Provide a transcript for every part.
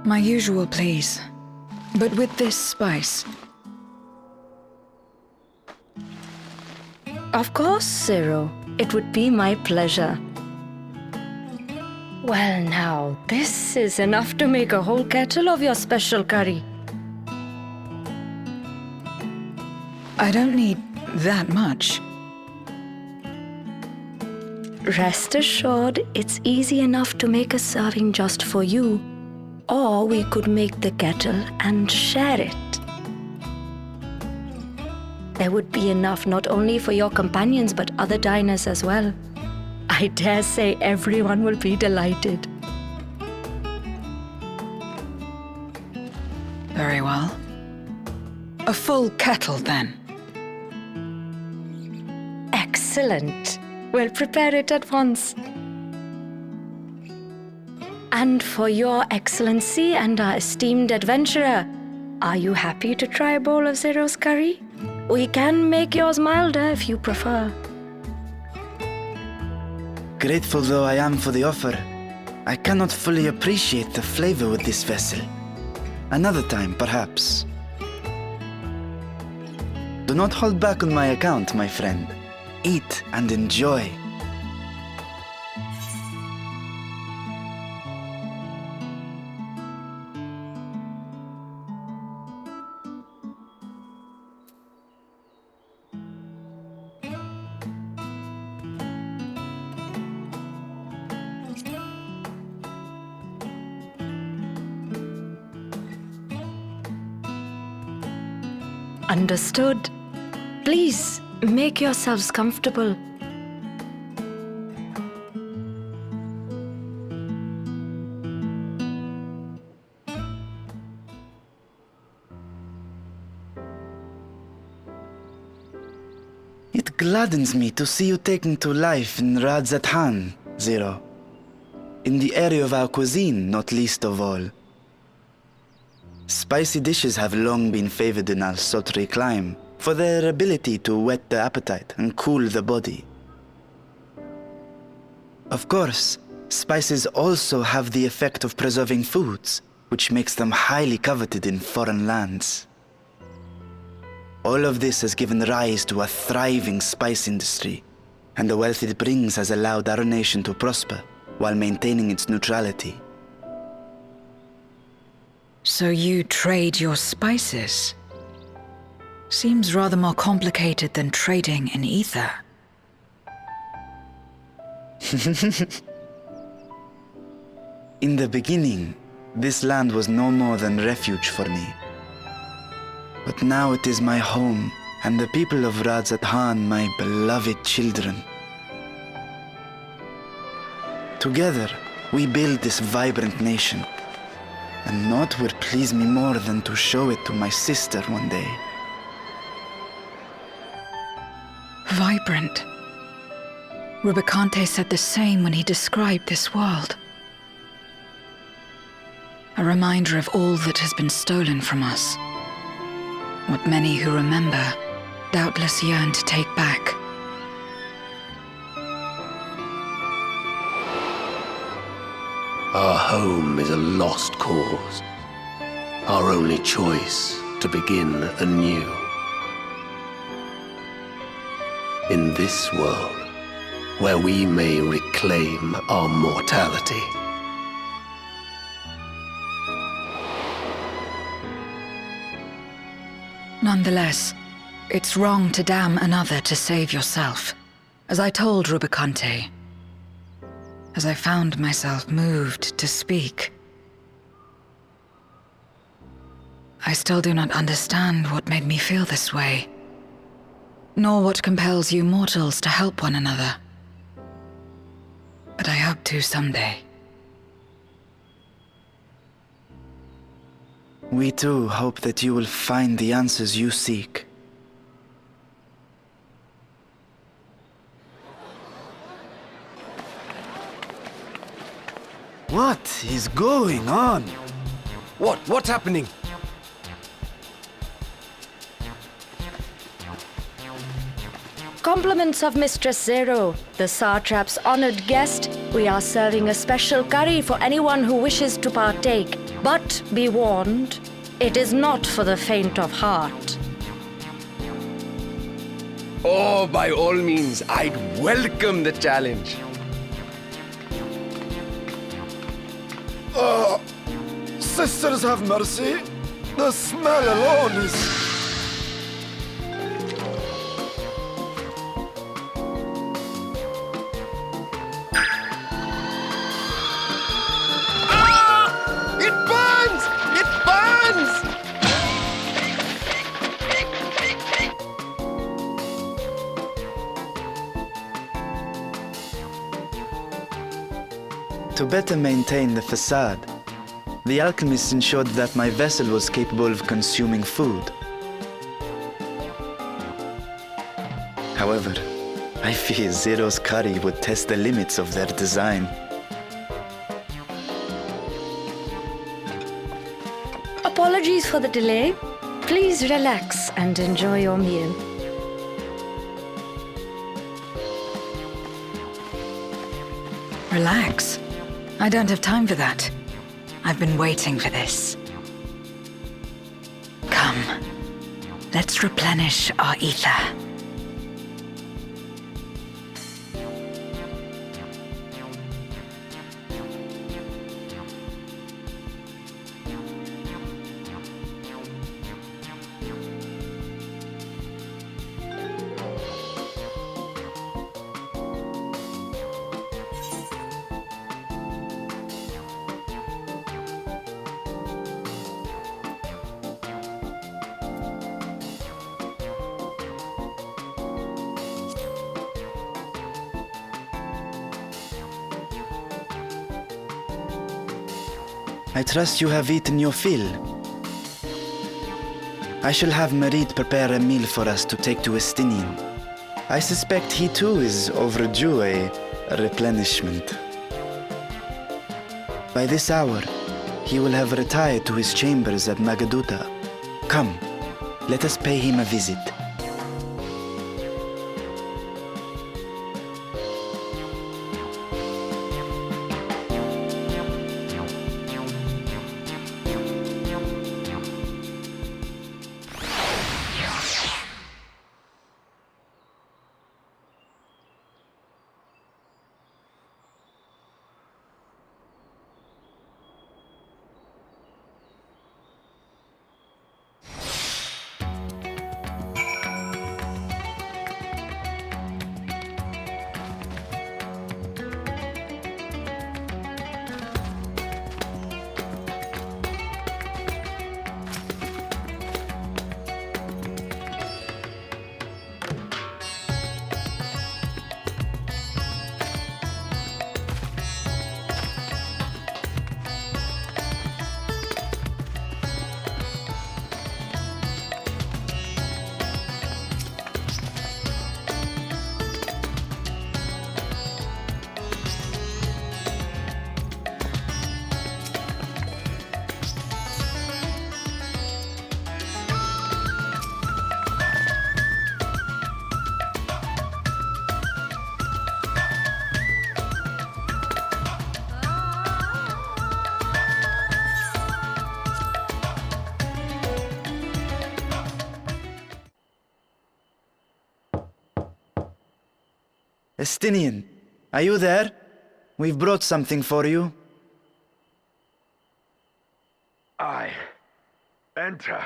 My usual, please. But with this spice. Of course, Zero. It would be my pleasure. Well now, this is enough to make a whole kettle of your special curry. I don't need that much. Rest assured, it's easy enough to make a serving just for you. Or we could make the kettle and share it. There would be enough not only for your companions but other diners as well. I dare say everyone will be delighted. Very well. A full kettle, then. Excellent. We'll prepare it at once. And for your excellency and our esteemed adventurer, are you happy to try a bowl of Zero's curry? We can make yours milder if you prefer. Grateful though I am for the offer, I cannot fully appreciate the flavor with this vessel. Another time, perhaps. Do not hold back on my account, my friend. Eat and enjoy. Understood. Please, make yourselves comfortable. It gladdens me to see you taking to life in Radzatan, Zero. In the area of our cuisine, not least of all. Spicy dishes have long been favored in our sultry clime for their ability to whet the appetite and cool the body. Of course, spices also have the effect of preserving foods, which makes them highly coveted in foreign lands. All of this has given rise to a thriving spice industry, and the wealth it brings has allowed our nation to prosper while maintaining its neutrality. So you trade your spices? Seems rather more complicated than trading in ether. In the beginning, this land was no more than refuge for me. But now it is my home, and the people of Radzatan my beloved children. Together, we build this vibrant nation. And naught would please me more than to show it to my sister one day. Vibrant. Rubicante said the same when he described this world. A reminder of all that has been stolen from us. What many who remember doubtless yearn to take back. Our home is a lost cause. Our only choice to begin anew. In this world, where we may reclaim our mortality. Nonetheless, it's wrong to damn another to save yourself. As I told Rubicante, as I found myself moved to speak. I still do not understand what made me feel this way, nor what compels you mortals to help one another. But I hope to someday. We too hope that you will find the answers you seek. What is going on? What's happening? Compliments of Mistress Zero, the Satrap's honored guest. We are serving a special curry for anyone who wishes to partake. But Be warned, it is not for the faint of heart. Oh, by all means, I'd welcome the challenge. Sisters have mercy. The smell alone is... It burns! It burns! To better maintain the facade, the alchemist ensured that my vessel was capable of consuming food. However, I fear Zero's curry would test the limits of their design. Apologies for the delay. Please relax and enjoy your meal. Relax. I don't have time for that. I've been waiting for this. Come. Let's replenish our ether. I trust you have eaten your fill. I shall have Merit prepare a meal for us to take to Estinian. I suspect he too is overdue a replenishment. By this hour, he will have retired to his chambers at Magaduta. Come, let us pay him a visit. Estinian, are you there? We've brought something for you. I enter.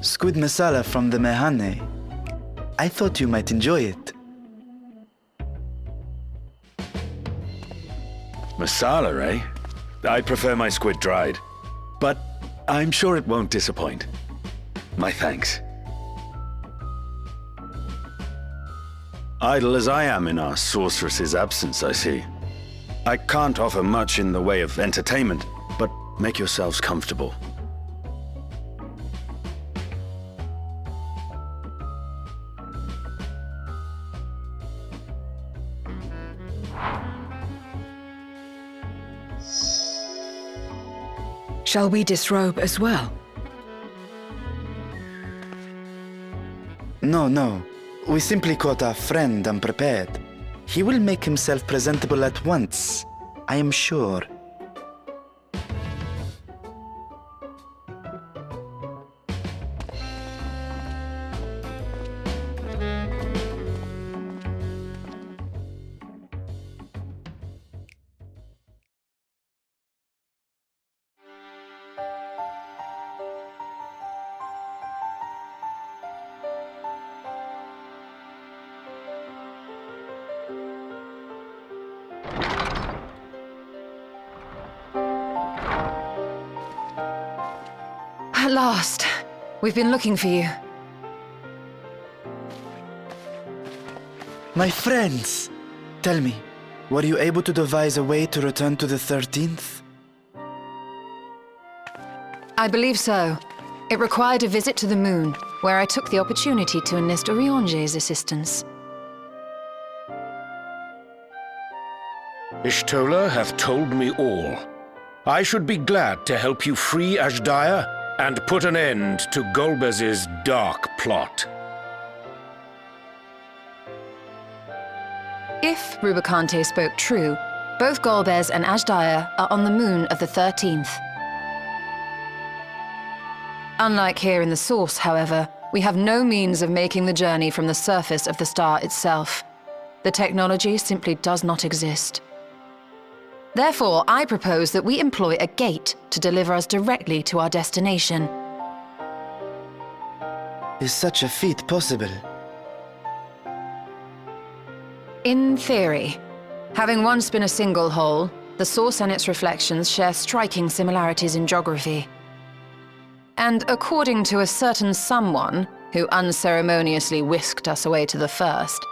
Squid masala from the Mehane. I thought you might enjoy it. Masala, eh? I prefer my squid dried. But I'm sure it won't disappoint. My thanks. Idle as I am in our sorceress's absence, I see. I can't offer much in the way of entertainment, but make yourselves comfortable. Shall we disrobe as well? No. We simply caught our friend unprepared. He will make himself presentable at once, I am sure. At last. We've been looking for you. My friends! Tell me, were you able to devise a way to return to the 13th? I believe so. It required a visit to the moon, where I took the opportunity to enlist Urianger's assistance. Y'shtola hath told me all. I should be glad to help you free Azdaja and put an end to Golbez's dark plot. If Rubicante spoke true, both Golbez and Azdaja are on the moon of the 13th. Unlike here in the Source, however, we have no means of making the journey from the surface of the star itself. The technology simply does not exist. Therefore, I propose that we employ a gate to deliver us directly to our destination. Is such a feat possible? In theory. Having once been a single hole, the Source and its reflections share striking similarities in geography. And according to a certain someone who unceremoniously whisked us away to the first,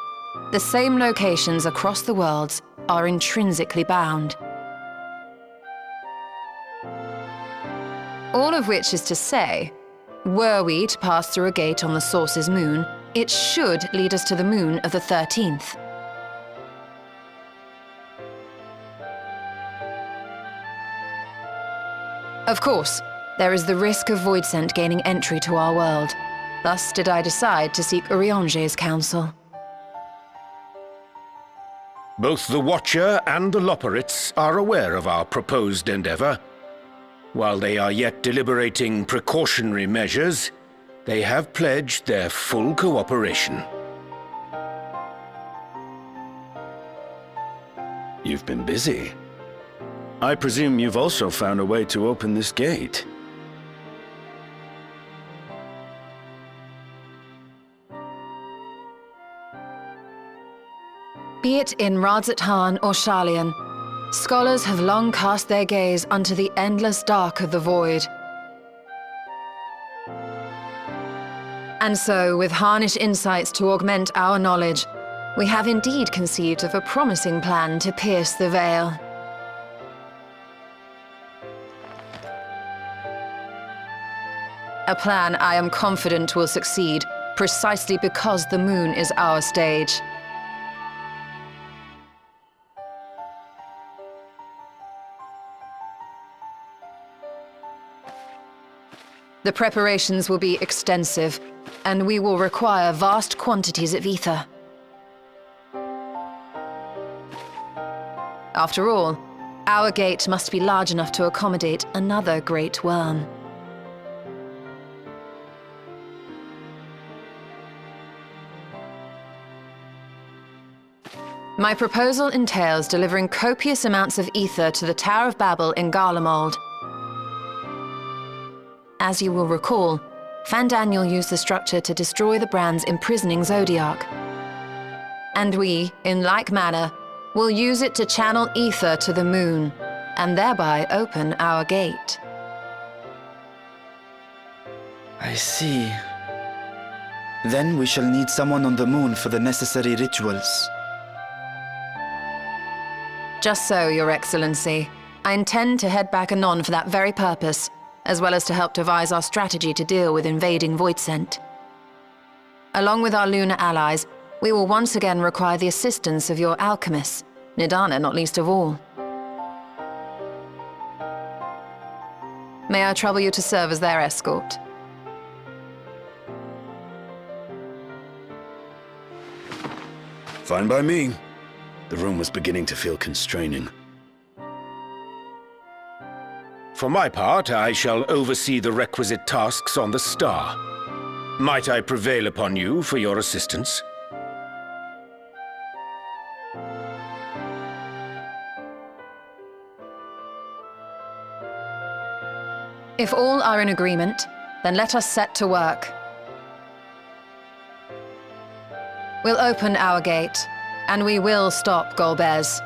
the same locations across the worlds are intrinsically bound. All of which is to say, were we to pass through a gate on the Source's moon, it should lead us to the moon of the 13th. Of course, there is the risk of Voidsent gaining entry to our world. Thus did I decide to seek Urianger's counsel. Both the Watcher and the Loporrits are aware of our proposed endeavor. While they are yet deliberating precautionary measures, they have pledged their full cooperation. You've been busy. I presume you've also found a way to open this gate. Be it in Radzat-Han or Sharlayan, scholars have long cast their gaze unto the endless dark of the void. And so, with Harnish insights to augment our knowledge, we have indeed conceived of a promising plan to pierce the veil. A plan I am confident will succeed, precisely because the moon is our stage. The preparations will be extensive, and we will require vast quantities of ether. After all, our gate must be large enough to accommodate another great worm. My proposal entails delivering copious amounts of ether to the Tower of Babel in Garlemald. As you will recall, Fandaniel used the structure to destroy the Brand's imprisoning Zodiac. And we, in like manner, will use it to channel ether to the moon, and thereby open our gate. I see. Then we shall need someone on the moon for the necessary rituals. Just so, Your Excellency. I intend to head back anon for that very purpose, as well as to help devise our strategy to deal with invading Voidsent. Along with our lunar allies, we will once again require the assistance of your alchemists, Nidana not least of all. May I trouble you to serve as their escort? Fine by me. The room was beginning to feel constraining. For my part, I shall oversee the requisite tasks on the Star. Might I prevail upon you for your assistance? If all are in agreement, then let us set to work. We'll open our gate, and we will stop Golbez.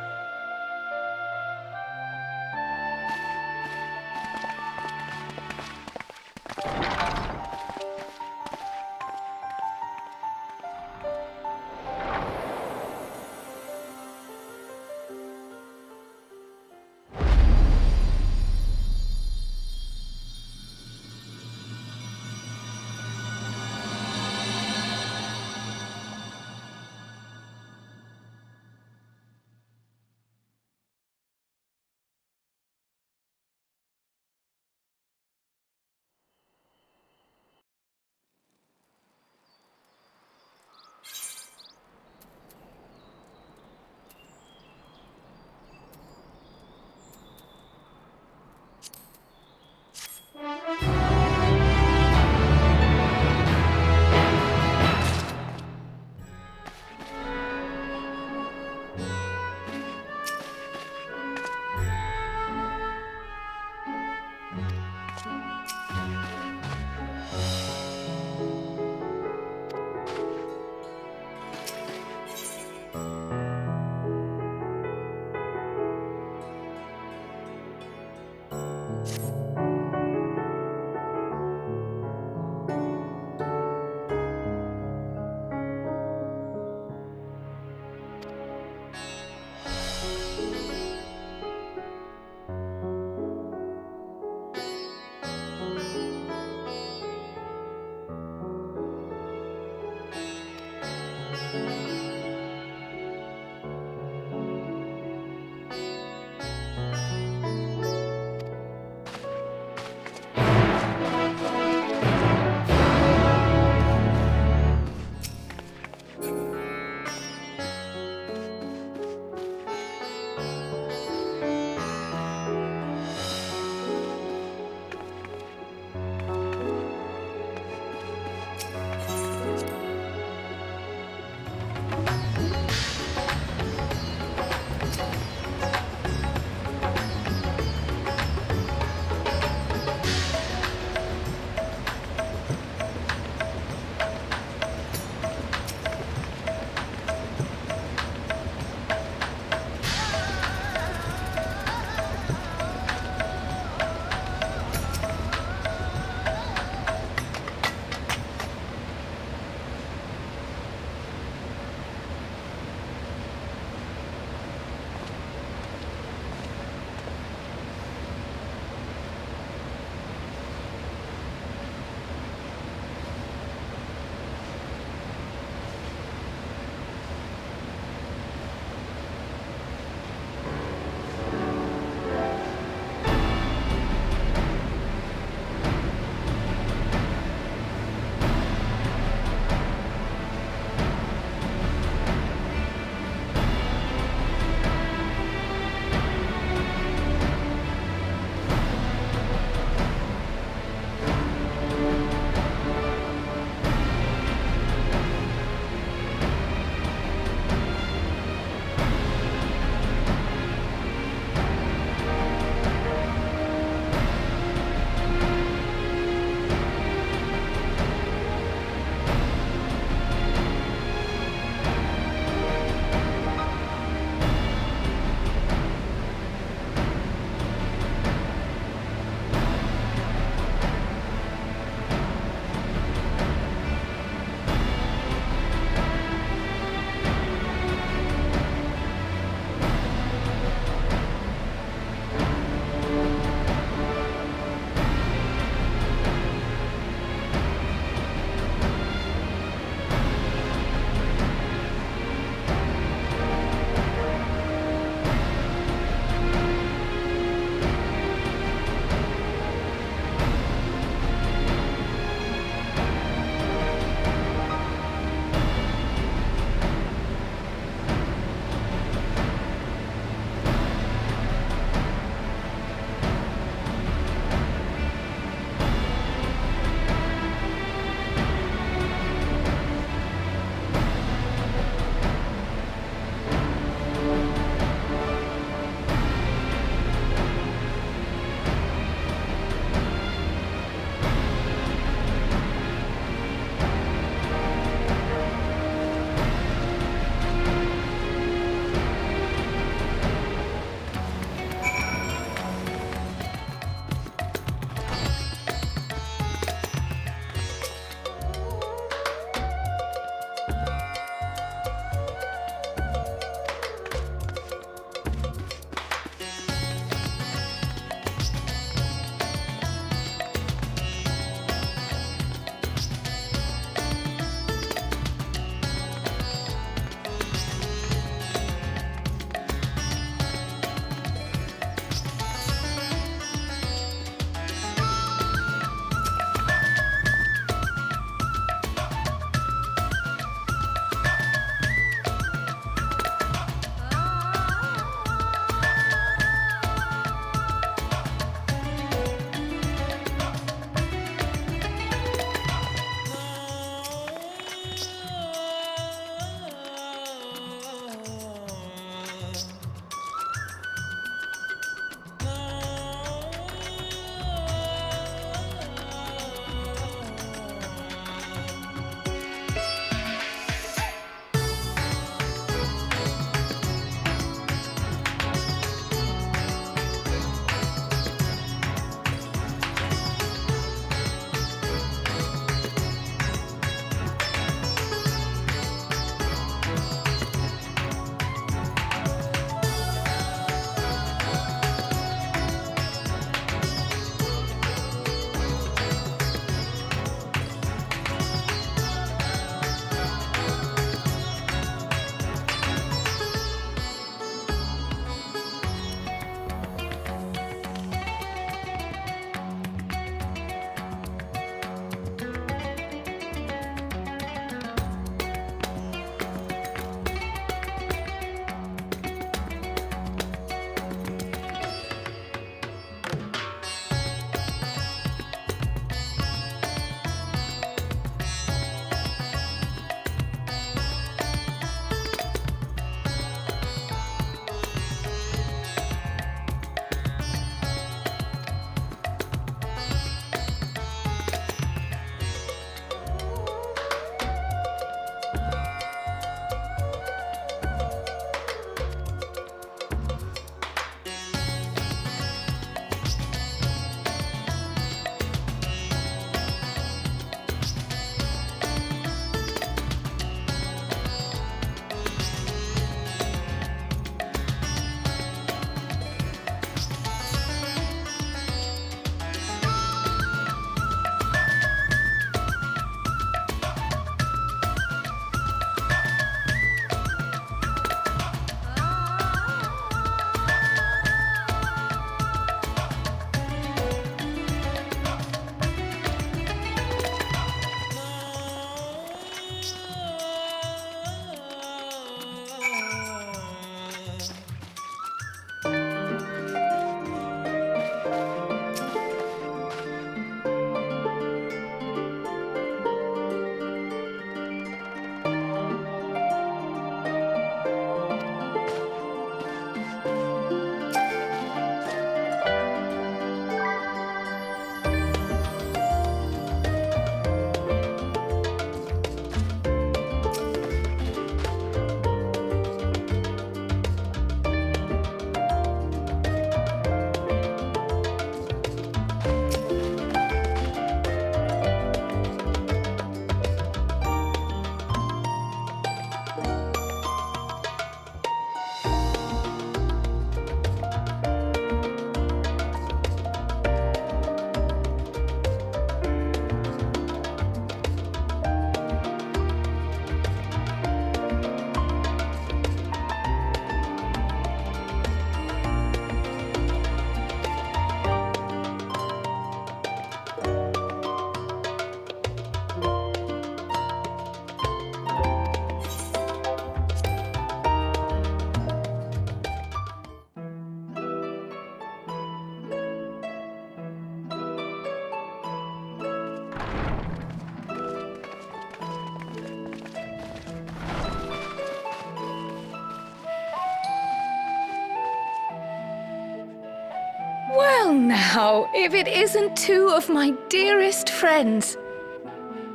Well now, if it isn't two of my dearest friends.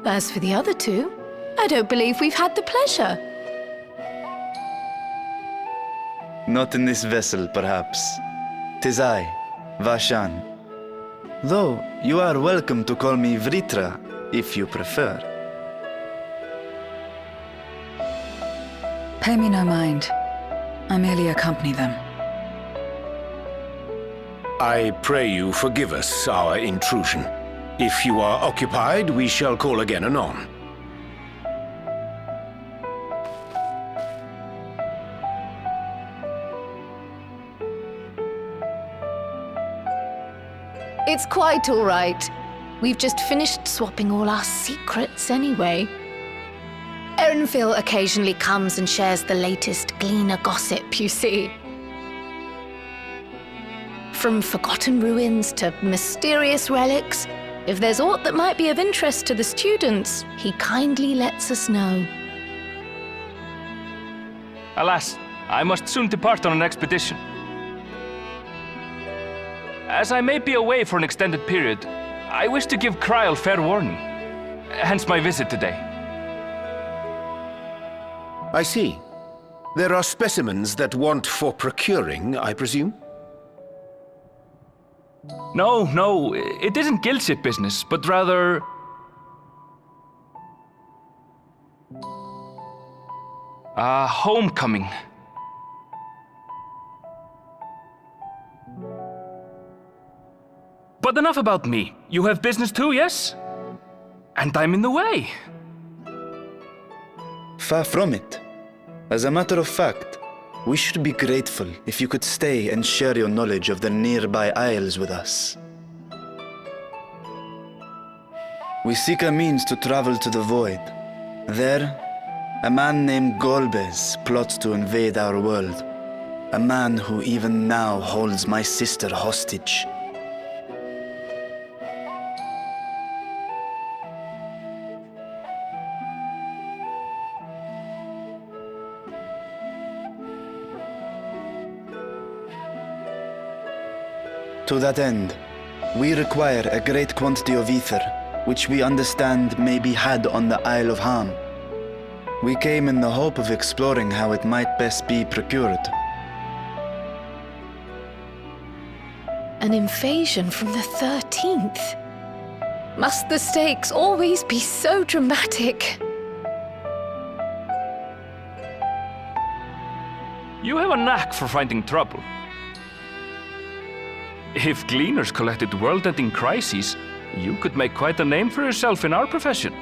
As for the other two, I don't believe we've had the pleasure. Not in this vessel, perhaps. 'Tis I, Vashan. Though you are welcome to call me Vritra, if you prefer. Pay me no mind. I merely accompany them. I pray you forgive us our intrusion. If you are occupied, we shall call again anon. It's quite all right. We've just finished swapping all our secrets anyway. Erenville occasionally comes and shares the latest Gleaner gossip, you see. From forgotten ruins to mysterious relics, if there's aught that might be of interest to the students, he kindly lets us know. Alas, I must soon depart on an expedition. As I may be away for an extended period, I wish to give Kryl fair warning. Hence my visit today. I see. There are specimens that want for procuring, I presume? No, it isn't guildship business, but rather... homecoming. But enough about me. You have business too, yes? And I'm in the way. Far from it. As a matter of fact, we should be grateful if you could stay and share your knowledge of the nearby isles with us. We seek a means to travel to the Void. There, a man named Golbez plots to invade our world. A man who even now holds my sister hostage. To that end, we require a great quantity of ether, which we understand may be had on the Isle of Ham. We came in the hope of exploring how it might best be procured. An invasion from the 13th? Must the stakes always be so dramatic? You have a knack for finding trouble. If Gleaners collected world-ending crises, you could make quite a name for yourself in our profession.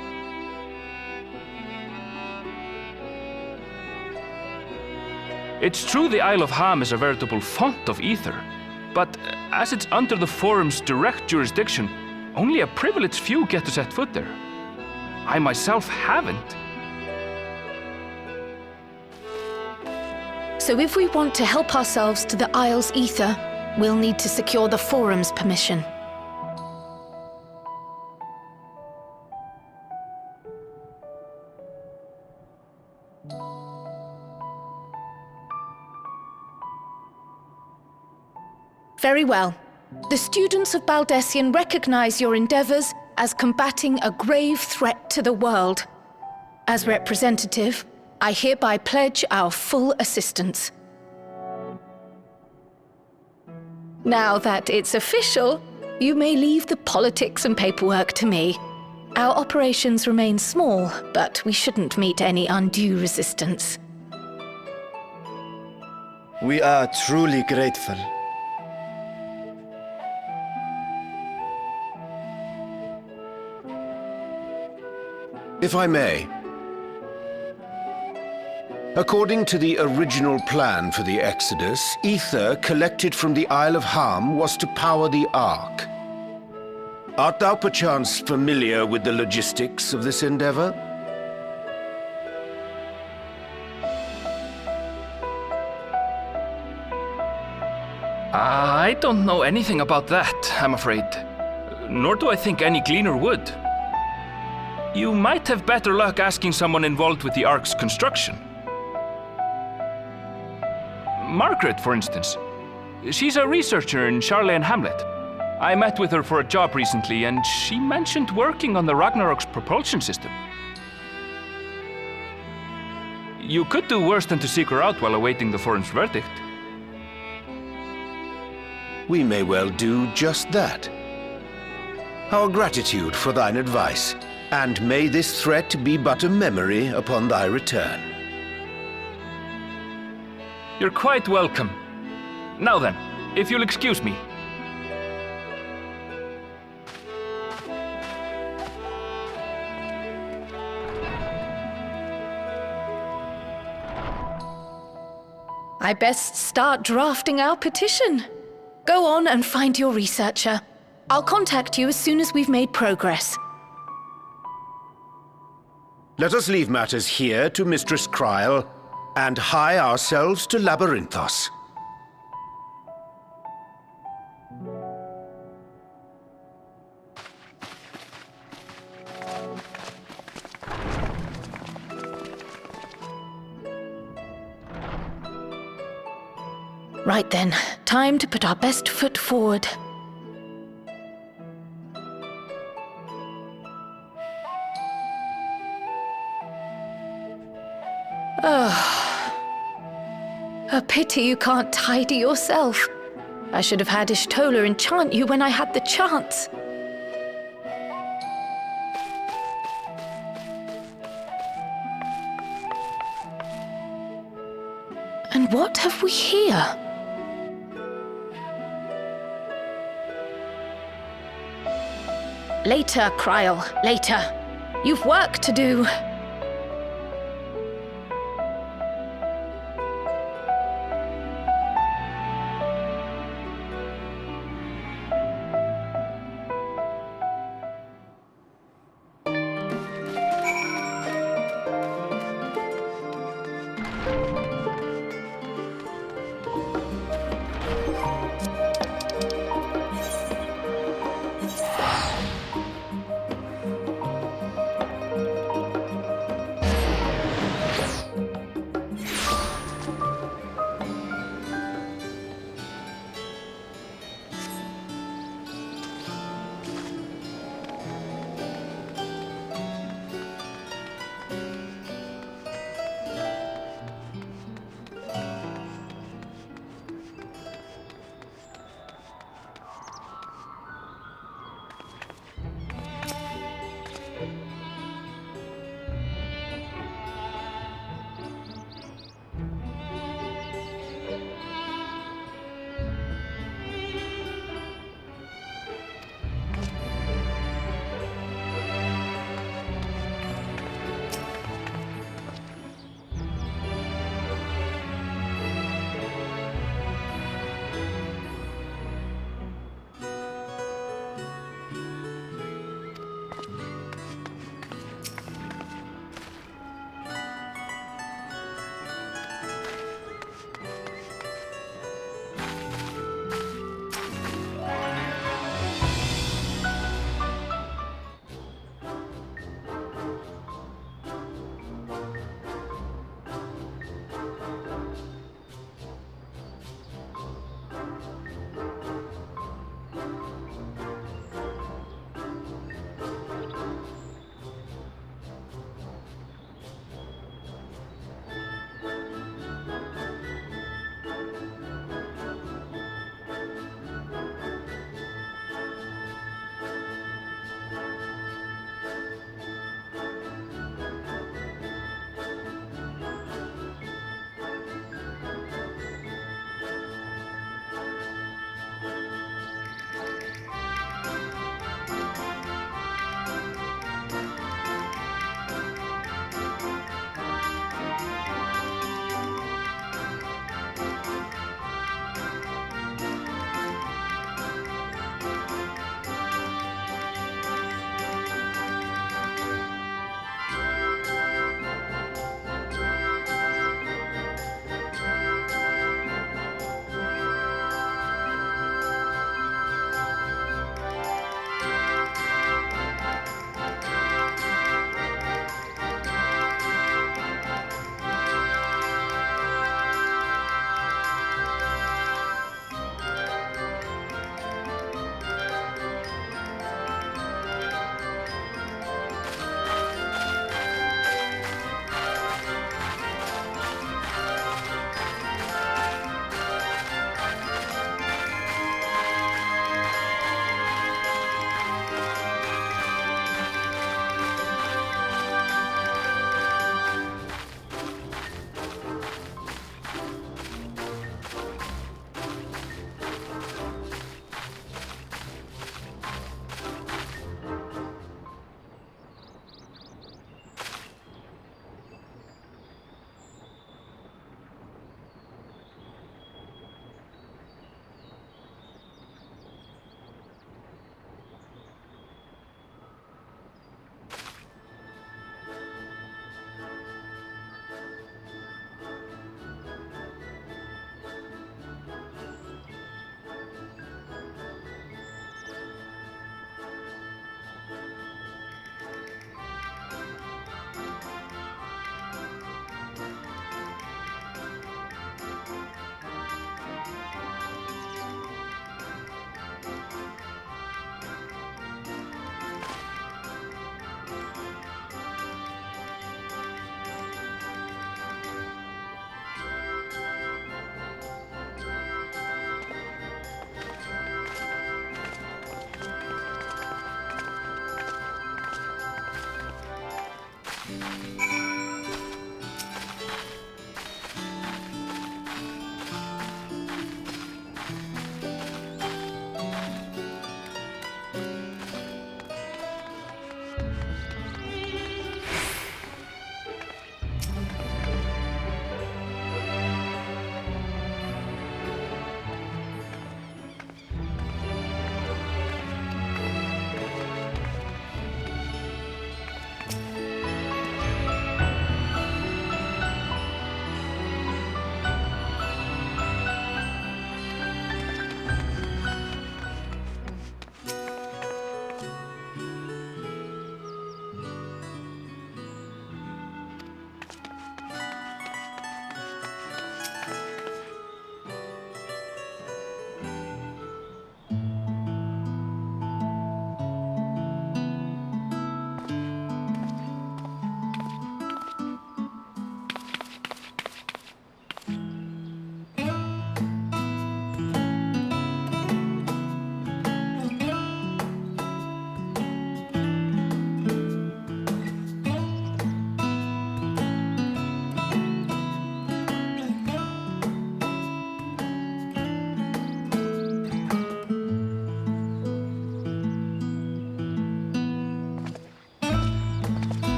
It's true the Isle of Ham is a veritable font of ether, but as it's under the Forum's direct jurisdiction, only a privileged few get to set foot there. I myself haven't. So if we want to help ourselves to the Isle's ether, we'll need to secure the Forum's permission. Very well. The students of Baldesion recognize your endeavors as combating a grave threat to the world. As representative, I hereby pledge our full assistance. Now that it's official, you may leave the politics and paperwork to me. Our operations remain small, but we shouldn't meet any undue resistance. We are truly grateful. If I may. According to the original plan for the Exodus, ether collected from the Isle of Ham was to power the Ark. Art thou perchance familiar with the logistics of this endeavor? I don't know anything about that, I'm afraid. Nor do I think any Gleaner would. You might have better luck asking someone involved with the Ark's construction. Margaret, for instance. She's a researcher in Charlene Hamlet. I met with her for a job recently, and she mentioned working on the Ragnarok's propulsion system. You could do worse than to seek her out while awaiting the forum's verdict. We may well do just that. Our gratitude for thine advice, and may this threat be but a memory upon thy return. You're quite welcome. Now then, if you'll excuse me. I best start drafting our petition. Go on and find your researcher. I'll contact you as soon as we've made progress. Let us leave matters here to Mistress Krile, and hie ourselves to Labyrinthos. Right then, time to put our best foot forward. A pity you can't tidy yourself. I should have had Ishtola enchant you when I had the chance. And what have we here? Later, Krile, later. You've work to do.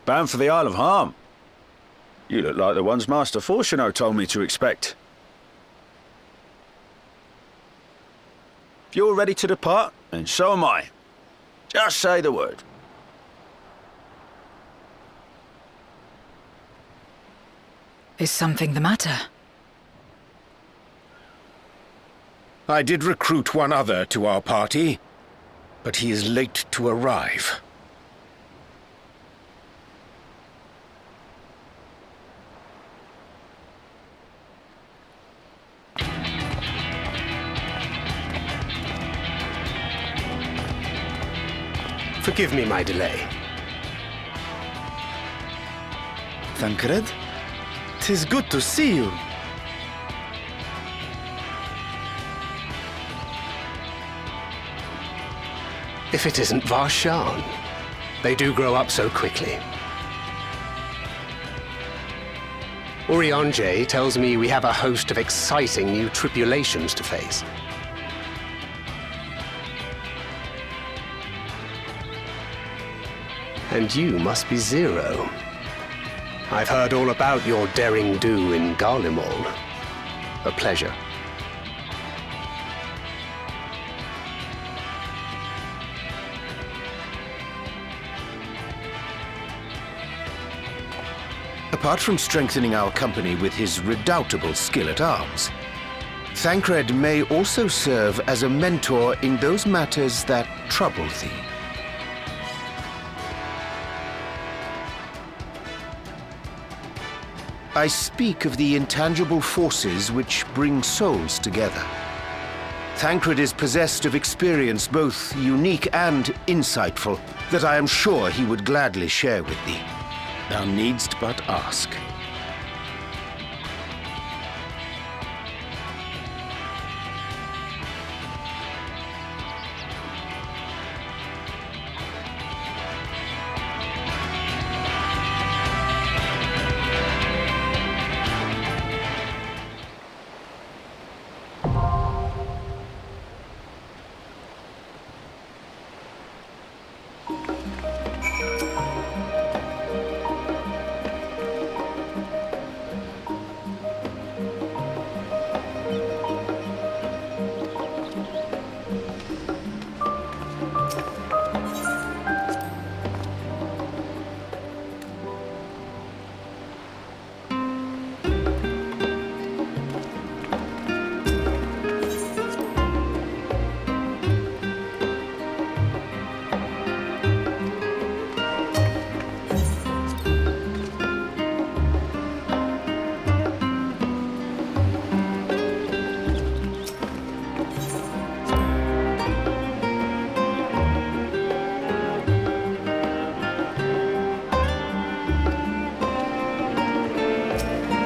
Bound for the Isle of Harm. You look like the ones Master Fortuno told me to expect. If you're ready to depart, then so am I. Just say the word. Is something the matter? I did recruit one other to our party, but he is late to arrive. Forgive me my delay. Thancred? 'Tis good to see you. If it isn't Varshan. They do grow up so quickly. Urianger tells me we have a host of exciting new tribulations to face. And you must be Zero. I've heard all about your daring do in Garlemald. A pleasure. Apart from strengthening our company with his redoubtable skill at arms, Thancred may also serve as a mentor in those matters that trouble thee. I speak of the intangible forces which bring souls together. Thancred is possessed of experience both unique and insightful that I am sure he would gladly share with thee. Thou needst but ask.